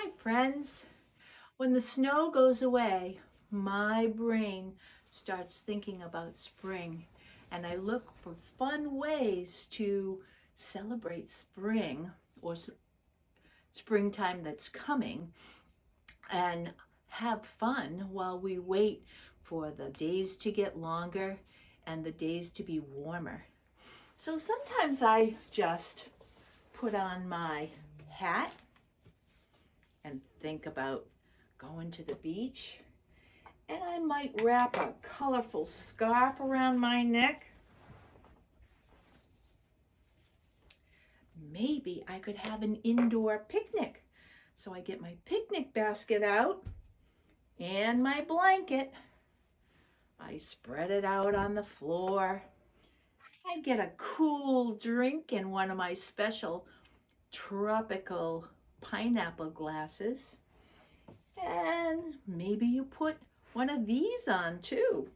Hi friends. When the snow goes away, my brain starts thinking about spring, and I look for fun ways to celebrate spring or springtime that's coming and have fun while we wait for the days to get longer and the days to be warmer. So sometimes I just put on my hat and think about going to the beach, and I might wrap a colorful scarf around my neck. Maybe I could have an indoor picnic. So I get my picnic basket out and my blanket. I spread it out on the floor. I get a cool drink in one of my special tropical pineapple glasses, and maybe you put one of these on too.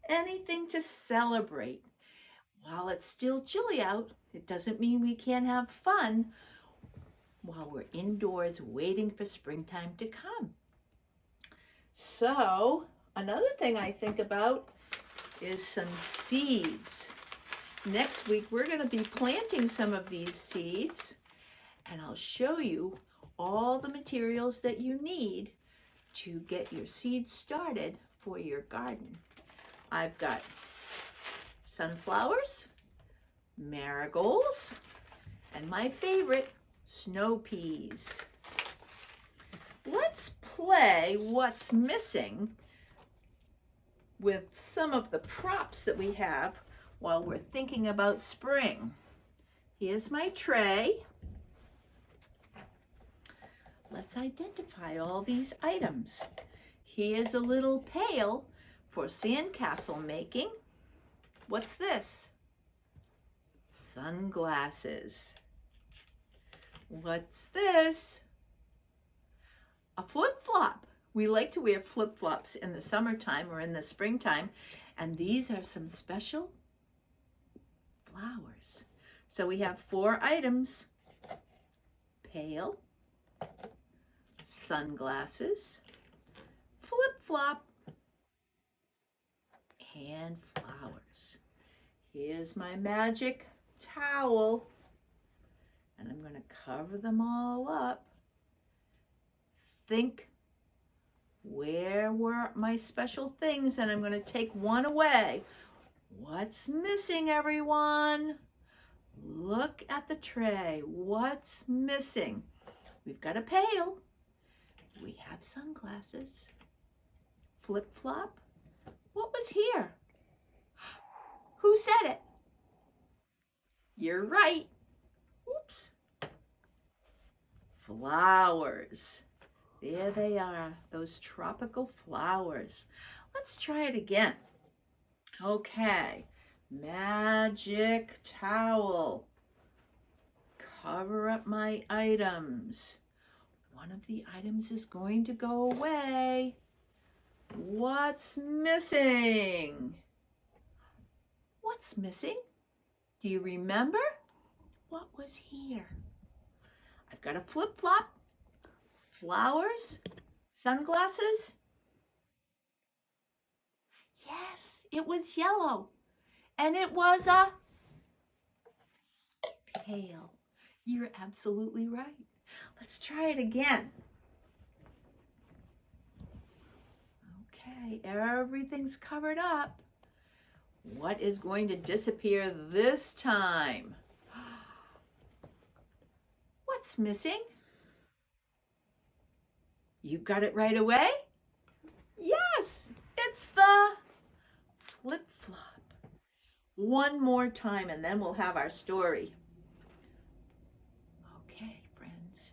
Anything to celebrate. While it's still chilly out, it doesn't mean we can't have fun while we're indoors waiting for springtime to come. So another thing I think about is some seeds. Next week we're going to be planting some of these seeds, and I'll show you all the materials that you need to get your seeds started for your garden. I've got sunflowers, marigolds, and my favorite, snow peas. Let's play what's missing with some of the props that we have while we're thinking about spring. Here's my tray. Let's identify all these items. Here's a little pail for sandcastle making. What's this? Sunglasses. What's this? A flip-flop. We like to wear flip-flops in the summertime or in the springtime, and these are some special flowers. So we have 4 items: pail, sunglasses, flip-flop, and flowers. Here's my magic towel, and I'm going to cover them all up. Think, where were my special things? And I'm going to take one away. What's missing, everyone? Look at the tray. What's missing? We've got a pail. We have sunglasses. Flip-flop. What was here? Who said it? You're right. Oops. Flowers. There they are, those tropical flowers. Let's try it again. Okay, magic towel. Cover up my items. One of the items is going to go away. What's missing? What's missing? Do you remember? What was here? I've got a flip-flop, flowers, sunglasses. Yes, it was yellow, and it was a pail. You're absolutely right. Let's try it again. Okay, everything's covered up. What is going to disappear this time? What's missing? You got it right away? Yes, it's the flip-flop. One more time and then we'll have our story. Okay, friends.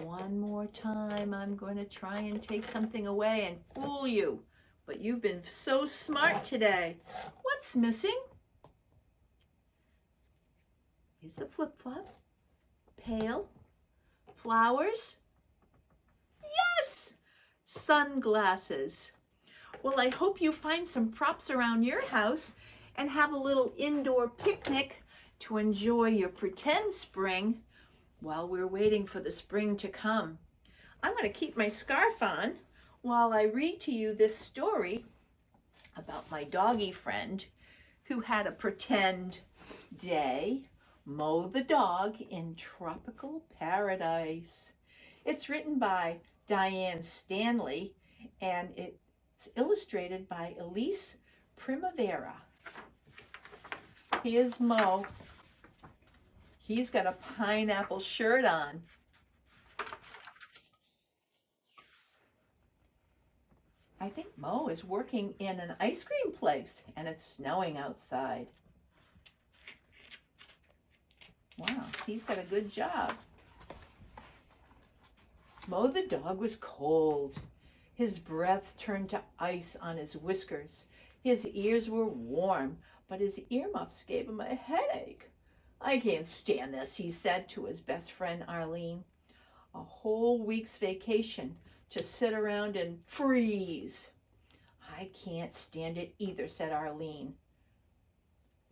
One more time, I'm going to try and take something away and fool you. But you've been so smart today. What's missing? Here's the flip-flop. Pail. Flowers. Yes! Sunglasses. Well, I hope you find some props around your house and have a little indoor picnic to enjoy your pretend spring While we're waiting for the spring to come, I'm going to keep my scarf on while I read to you this story about my doggy friend who had a pretend day, Moe the Dog in Tropical Paradise. It's written by Diane Stanley and it's illustrated by Elise Primavera. Here's Moe. He's got a pineapple shirt on. I think Moe is working in an ice cream place and it's snowing outside. Wow, he's got a good job. Moe the dog was cold. His breath turned to ice on his whiskers. His ears were warm, but his earmuffs gave him a headache. I can't stand this, he said to his best friend Arlene. A whole week's vacation to sit around and freeze. I can't stand it either, said Arlene.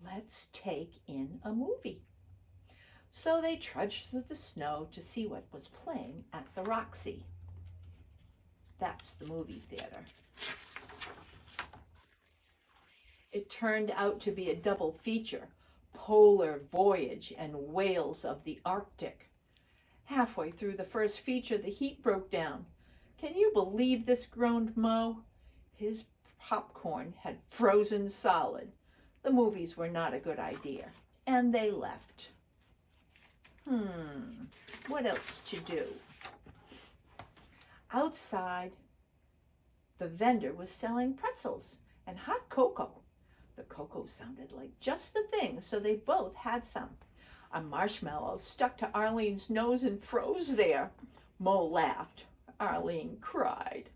Let's take in a movie. So they trudged through the snow to see what was playing at the Roxy. That's the movie theater. It turned out to be a double feature, Polar Voyage and Whales of the Arctic. Halfway through the first feature, the heat broke down. Can you believe this, groaned Moe. His popcorn had frozen solid. The movies were not a good idea, and they left. What else to do? Outside, the vendor was selling pretzels and hot cocoa. The cocoa sounded like just the thing, so they both had some. A marshmallow stuck to Arlene's nose and froze there. Moe laughed. Arlene cried.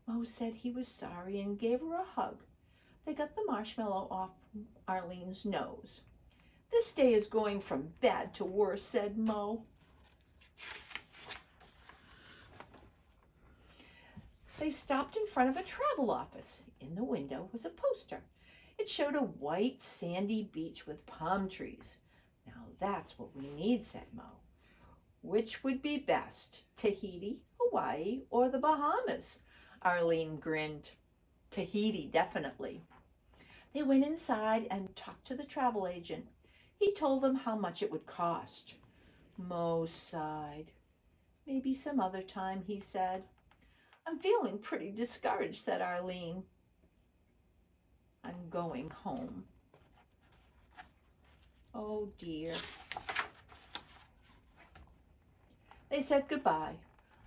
Moe said he was sorry and gave her a hug. They got the marshmallow off Arlene's nose. This day is going from bad to worse, said Moe. They stopped in front of a travel office. In the window was a poster. It showed a white, sandy beach with palm trees. Now that's what we need, said Moe. Which would be best, Tahiti, Hawaii, or the Bahamas? Arlene grinned. Tahiti, definitely. They went inside and talked to the travel agent. He told them how much it would cost. Moe sighed. Maybe some other time, he said. I'm feeling pretty discouraged, said Arlene. I'm going home. Oh dear. They said goodbye.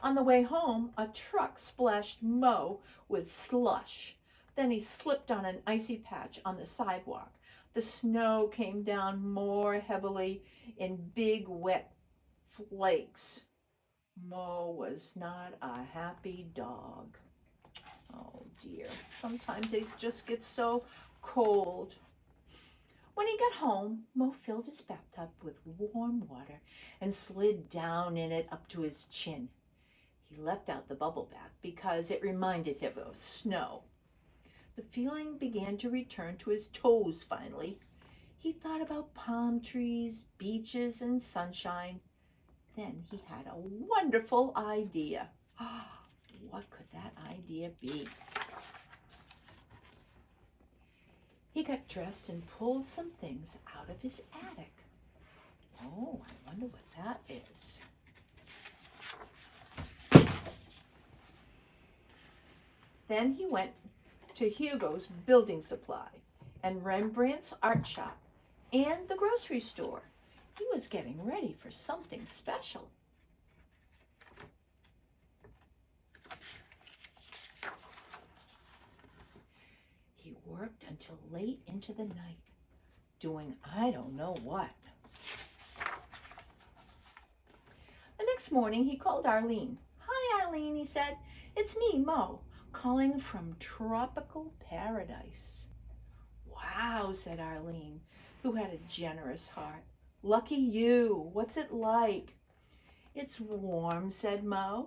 On the way home, a truck splashed Moe with slush. Then he slipped on an icy patch on the sidewalk. The snow came down more heavily in big, wet flakes. Moe was not a happy dog. Oh dear, sometimes it just gets so cold. When he got home, Moe filled his bathtub with warm water and slid down in it up to his chin. He left out the bubble bath because it reminded him of snow. The feeling began to return to his toes finally. He thought about palm trees, beaches, and sunshine. Then he had a wonderful idea. What could that idea be? He got dressed and pulled some things out of his attic. Oh, I wonder what that is. Then he went to Hugo's building supply and Rembrandt's art shop and the grocery store. He was getting ready for something special. He worked until late into the night, doing I don't know what. The next morning he called Arlene. Hi, Arlene, he said. It's me, Moe, calling from Tropical Paradise. Wow, said Arlene, who had a generous heart. Lucky you. What's it like? It's warm, said Moe.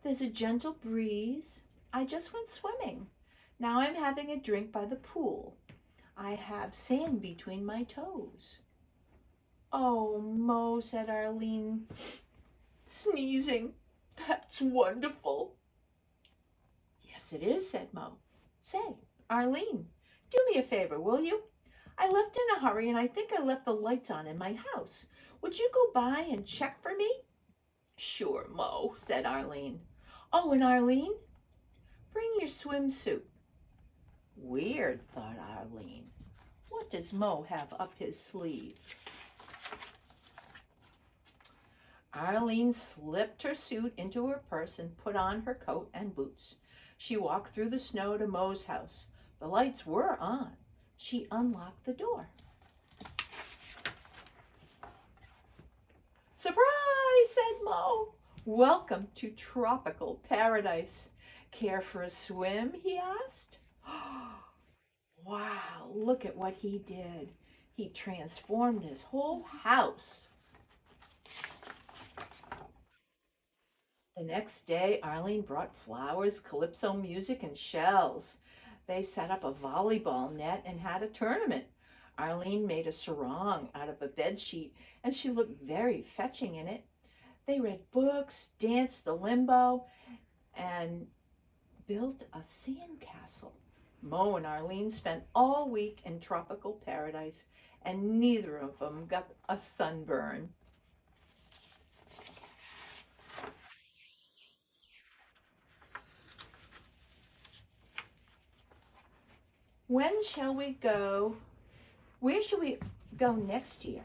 There's a gentle breeze. I just went swimming. Now I'm having a drink by the pool. I have sand between my toes. Oh, Moe, said Arlene, sneezing. That's wonderful. Yes, it is, said Moe. Say, Arlene, do me a favor, will you? I left in a hurry and I think I left the lights on in my house. Would you go by and check for me? Sure, Moe, said Arlene. Oh, and Arlene, bring your swimsuit. Weird, thought Arlene. What does Moe have up his sleeve? Arlene slipped her suit into her purse and put on her coat and boots. She walked through the snow to Moe's house. The lights were on. She unlocked the door. Surprise, said Moe. Welcome to tropical paradise. Care for a swim, he asked. Wow, look at what he did. He transformed his whole house. The next day, Arlene brought flowers, calypso music, and shells. They set up a volleyball net and had a tournament. Arlene made a sarong out of a bedsheet, and she looked very fetching in it. They read books, danced the limbo, and built a sandcastle. Moe and Arlene spent all week in tropical paradise, and neither of them got a sunburn. When shall we go? Where shall we go next year?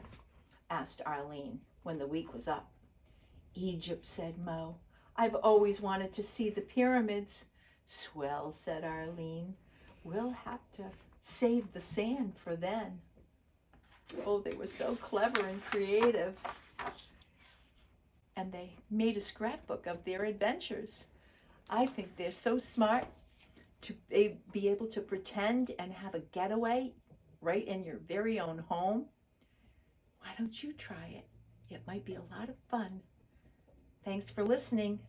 Asked Arlene when the week was up. Egypt, said Moe. I've always wanted to see the pyramids. Swell, said Arlene. We'll have to save the sand for then. Oh, they were so clever and creative. And they made a scrapbook of their adventures. I think they're so smart to be able to pretend and have a getaway right in your very own home. Why don't you try it? It might be a lot of fun. Thanks for listening.